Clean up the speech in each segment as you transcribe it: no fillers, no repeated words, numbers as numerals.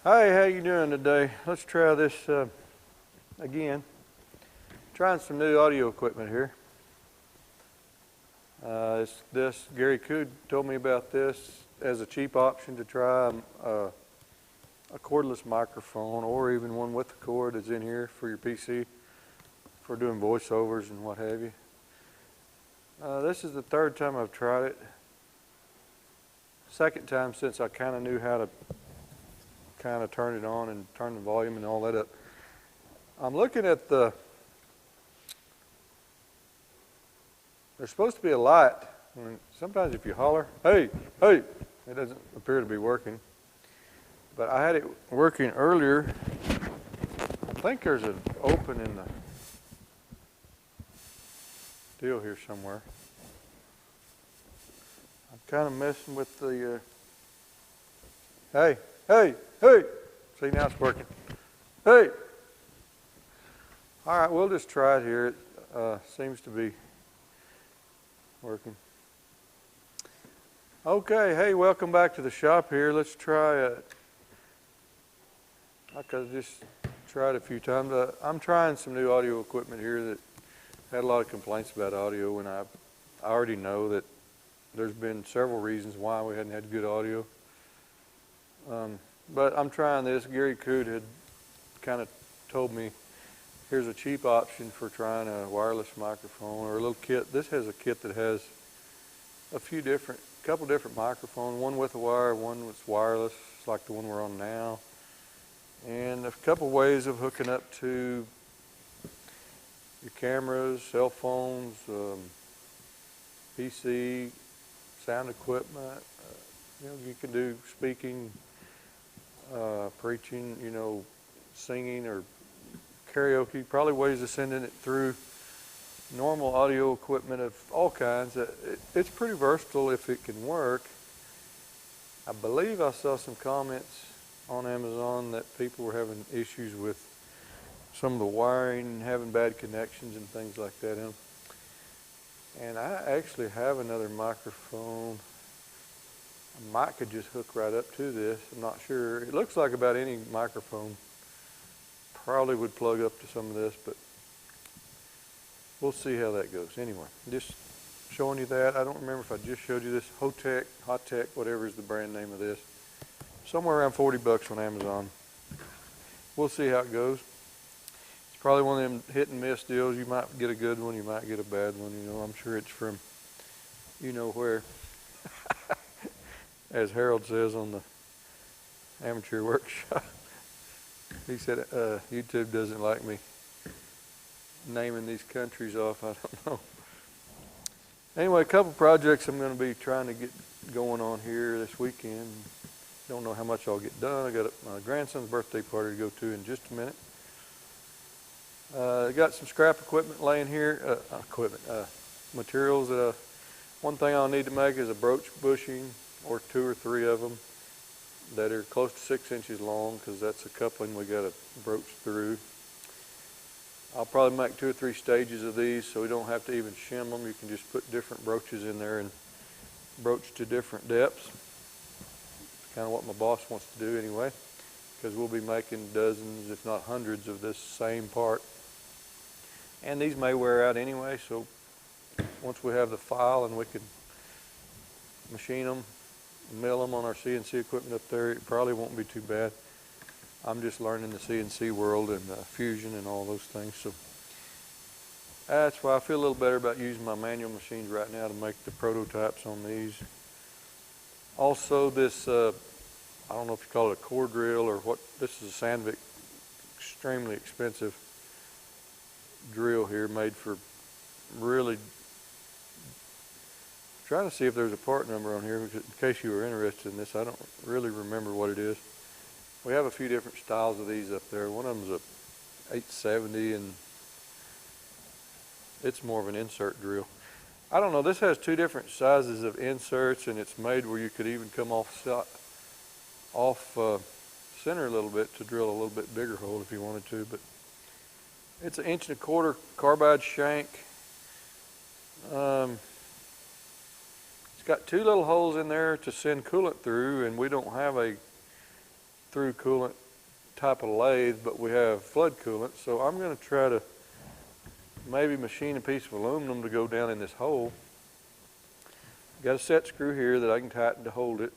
Hi, how you doing today? Let's try this again. Trying some new audio equipment here. Gary Cood told me about this as a cheap option to try a cordless microphone, or even one with a cord that's in here for your PC for doing voiceovers and what have you. This is the third time I've tried it. Second time since I kind of knew how to kind of turn it on and turn the volume and all that up. I'm looking at there's supposed to be a light. Sometimes if you holler, hey, hey, it doesn't appear to be working. But I had it working earlier. I think there's an open in the deal here somewhere. I'm kind of messing with the, hey, hey, hey. See, now it's working. Hey. All right, we'll just try it here. It seems to be working. Okay, hey, welcome back to the shop here. Let's try it. I could have just tried a few times. I'm trying some new audio equipment here that had a lot of complaints about audio, and I already know that there's been several reasons why we hadn't had good audio. But I'm trying this. Gary Cood had kind of told me, here's a cheap option for trying a wireless microphone or a little kit. This has a kit that has a couple different microphones, one with a wire, one that's wireless, like the one we're on now, and a couple ways of hooking up to your cameras, cell phones, PC, sound equipment. You can do speaking, preaching, singing or karaoke, probably ways of sending it through normal audio equipment of all kinds. It's pretty versatile if it can work. I believe I saw some comments on Amazon that people were having issues with some of the wiring, having bad connections and things like that in them. And I actually have another microphone. A mic could just hook right up to this. I'm not sure. It looks like about any microphone probably would plug up to some of this, but we'll see how that goes. Anyway, just showing you that. I don't remember if I just showed you this. Hotech, whatever is the brand name of this. Somewhere around 40 bucks on Amazon. We'll see how it goes. It's probably one of them hit and miss deals. You might get a good one, you might get a bad one. I'm sure it's from where. As Harold says on the amateur workshop. He said, YouTube doesn't like me naming these countries off. I don't know. Anyway, a couple projects I'm going to be trying to get going on here this weekend. Don't know how much I'll get done. I got my grandson's birthday party to go to in just a minute. I got some scrap equipment laying here. Materials. One thing I'll need to make is a broach bushing, or 2 or 3 of them that are close to 6 inches long, because that's a coupling we got to broach through. I'll probably make 2 or 3 stages of these so we don't have to even shim them. You can just put different broaches in there and broach to different depths. It's kind of what my boss wants to do anyway, because we'll be making dozens, if not hundreds, of this same part. And these may wear out anyway, so once we have the file and we can machine them, mill them on our CNC equipment up there, it probably won't be too bad. I'm just learning the CNC world and fusion and all those things, so that's why I feel a little better about using my manual machines right now to make the prototypes on these. Also, this I don't know if you call it a core drill or what. This is a Sandvik, extremely expensive drill here, made for really. Trying to see if there's a part number on here, in case you were interested in this. I don't really remember what it is. We have a few different styles of these up there. One of them's a 870, and it's more of an insert drill. I don't know, this has 2 different sizes of inserts, and it's made where you could even come off center a little bit to drill a little bit bigger hole if you wanted to. But it's an 1.25 inch carbide shank. It's got 2 little holes in there to send coolant through, and we don't have a through coolant type of lathe, but we have flood coolant. So I'm going to try to maybe machine a piece of aluminum to go down in this hole. Got a set screw here that I can tighten to hold it.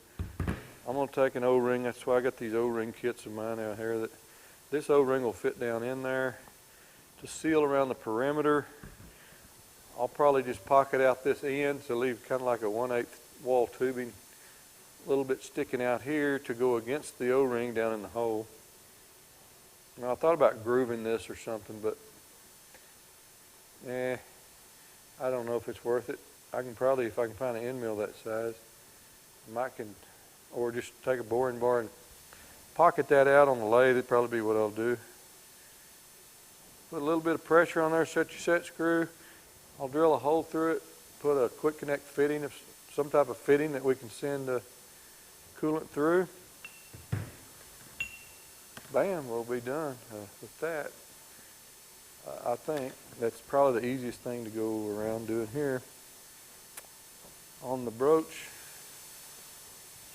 I'm going to take an O-ring. That's why I got these O-ring kits of mine out here. That this O-ring will fit down in there to seal around the perimeter. I'll probably just pocket out this end to leave kind of like a 1/8 wall tubing, a little bit sticking out here to go against the O-ring down in the hole. Now I thought about grooving this or something, but I don't know if it's worth it. I can probably, if I can find an end mill that size, or just take a boring bar and pocket that out on the lathe. It'd probably be what I'll do. Put a little bit of pressure on there, set your set screw. I'll drill a hole through it, put a quick connect fitting, some type of fitting that we can send coolant through. Bam, we'll be done with that. I think that's probably the easiest thing to go around doing here. On the broach,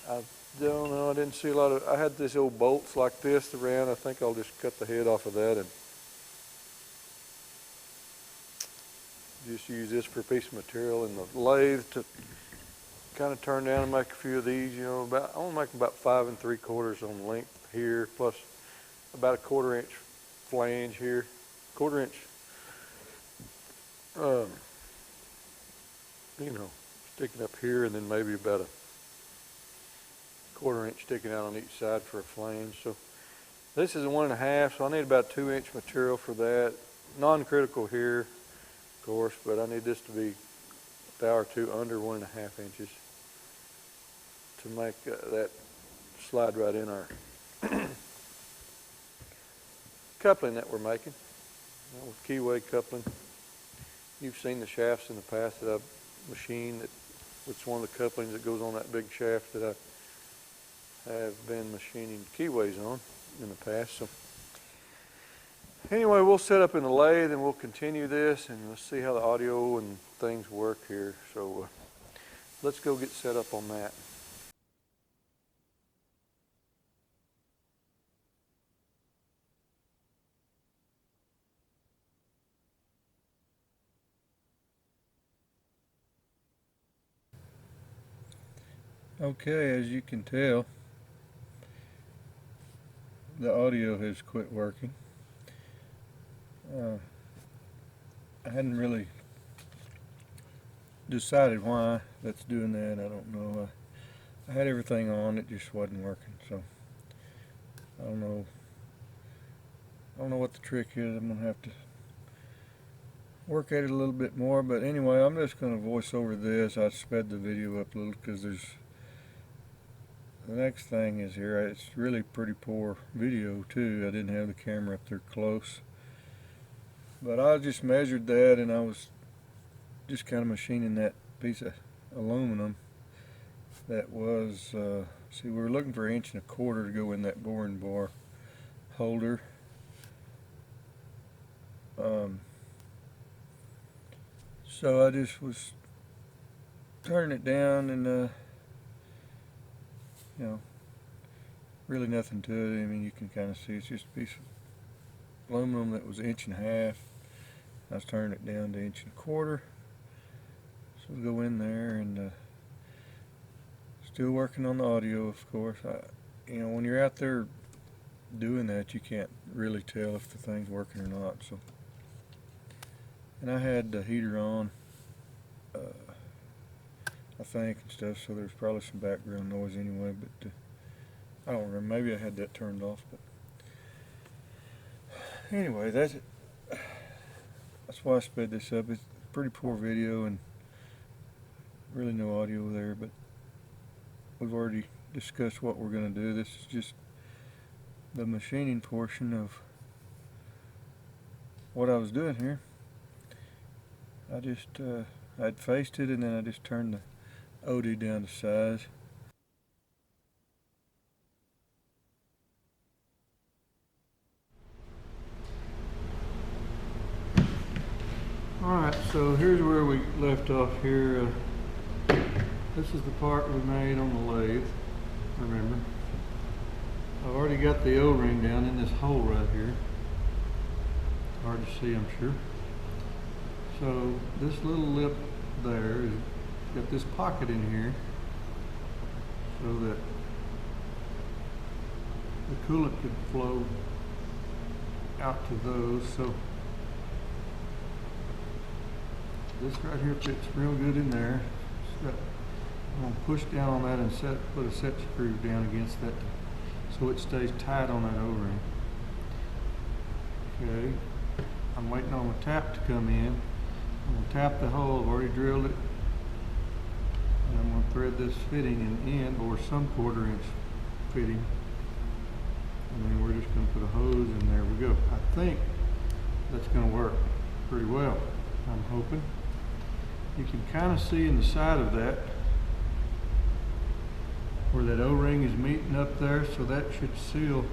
I don't know, I didn't see a lot of, I had these old bolts like this around. I think I'll just cut the head off of that and just use this for a piece of material in the lathe to kind of turn down and make a few of these. You know, I want to make them about 5 3/4 on length here, plus about a 1/4 inch flange here, 1/4 inch, you know, sticking up here, and then maybe about a 1/4 inch sticking out on each side for a flange. So this is a 1 1/2, so I need about 2 inch material for that. Non-critical here, of course, but I need this to be a thou or two under 1 1/2 inches to make that slide right in our coupling that we're making, with keyway coupling. You've seen the shafts in the past that I've machined. It's one of the couplings that goes on that big shaft that I have been machining keyways on in the past. So anyway, we'll set up in the lathe and we'll continue this, and let's see how the audio and things work here. So let's go get set up on that. Okay, as you can tell, the audio has quit working. I hadn't really decided why that's doing that. I don't know. I had everything on, it just wasn't working. So I don't know what the trick is. I'm gonna have to work at it a little bit more. But anyway, I'm just gonna voice over this. I sped the video up a little because the next thing is here. It's really pretty poor video too. I didn't have the camera up there close, but I just measured that, and I was just kind of machining that piece of aluminum that was, see, we were looking for 1 1/4 to go in that boring bar holder. So I just was turning it down, and you know, really nothing to it. I mean, you can kind of see it's just a piece of aluminum that was 1 1/2 inch. I was turning it down to 1 1/4 inch. So we'll go in there, and still working on the audio, of course. You know, when you're out there doing that, you can't really tell if the thing's working or not. So, and I had the heater on, I think, and stuff, so there's probably some background noise anyway, but I don't remember. Maybe I had that turned off. But anyway, that's why I sped this up. It's a pretty poor video and really no audio there, but we've already discussed what we're going to do. This is just the machining portion of what I was doing here. I just I'd faced it, and then I just turned the OD down to size. Alright, so here's where we left off here. This is the part we made on the lathe, remember. I've already got the O-ring down in this hole right here. Hard to see, I'm sure. So this little lip there is got this pocket in here so that the coolant could flow out to those. So this right here fits real good in there. I'm going to push down on that and put a set screw down against that so it stays tight on that O-ring. Okay, I'm waiting on the tap to come in. I'm going to tap the hole. I've already drilled it. And I'm going to thread this fitting in the end, or some 1/4 inch fitting. And then we're just going to put a hose in there. We go. I think that's going to work pretty well. I'm hoping. You can kind of see in the side of that where that O-ring is meeting up there, so that should seal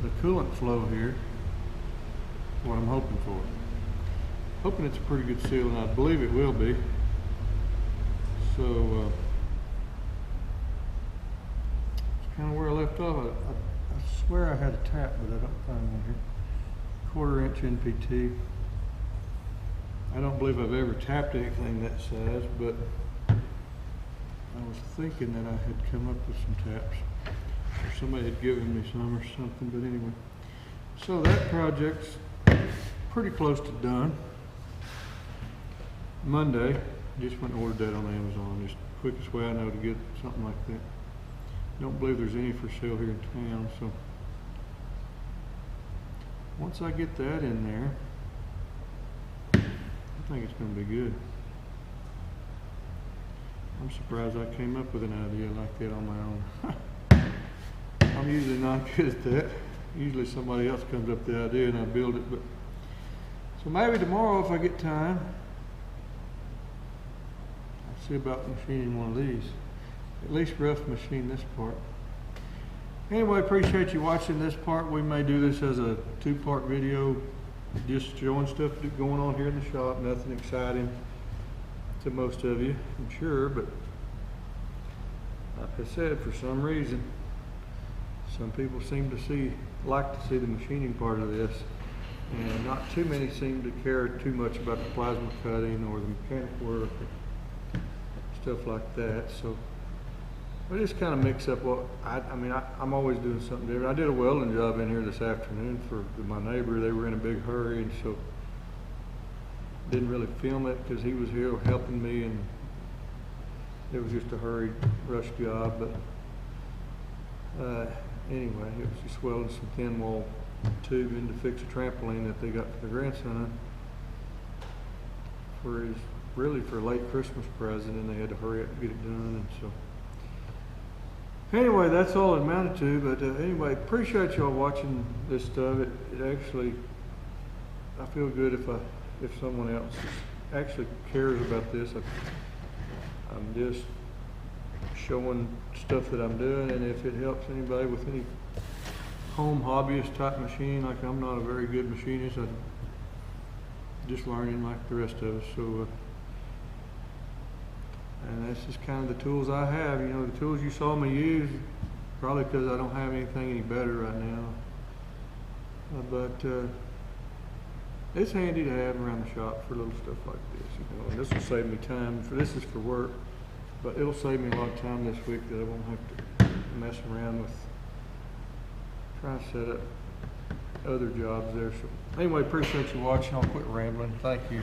the coolant flow here. What I'm hoping for. Hoping it's a pretty good seal, and I believe it will be. So it's kind of where I left off. I swear I had a tap, but I don't find one here. 1/4 inch NPT. I don't believe I've ever tapped anything that size, but I was thinking that I had come up with some taps, or somebody had given me some or something, but anyway. So that project's pretty close to done. Monday, just went and ordered that on Amazon. Just the quickest way I know to get something like that. Don't believe there's any for sale here in town, so once I get that in there, I think it's going to be good. I'm surprised I came up with an idea like that on my own. I'm usually not good at that. Usually somebody else comes up with the idea and I build it. But so maybe tomorrow, if I get time, I'll see about machining one of these. At least rough machine this part. Anyway, appreciate you watching this part. We may do this as a 2-part video, just showing stuff going on here in the shop. Nothing exciting to most of you, I'm sure, but like I said, for some reason, some people seem to like to see the machining part of this, and not too many seem to care too much about the plasma cutting or the mechanical work or stuff like that. So we just kind of mix up what I'm always doing something different. I did a welding job in here this afternoon for my neighbor. They were in a big hurry, and so didn't really film it because he was here helping me, and it was just a hurried rush job. But anyway, it was just welding some thin wall tubing to fix a trampoline that they got for their grandson for a late Christmas present, and they had to hurry up and get it done. And so anyway, that's all it amounted to. But anyway, appreciate y'all watching this stuff. It actually, I feel good if someone else actually cares about this. I'm just showing stuff that I'm doing, and if it helps anybody with any home hobbyist type machine, like I'm not a very good machinist, I'm just learning like the rest of us. So and that's just kind of the tools I have. You know, the tools you saw me use, probably because I don't have anything any better right now. But it's handy to have around the shop for little stuff like this, you know. And this will save me time. This is for work, but it'll save me a lot of time this week that I won't have to mess around with trying to set up other jobs there. So anyway, appreciate you watching. I'll quit rambling. Thank you.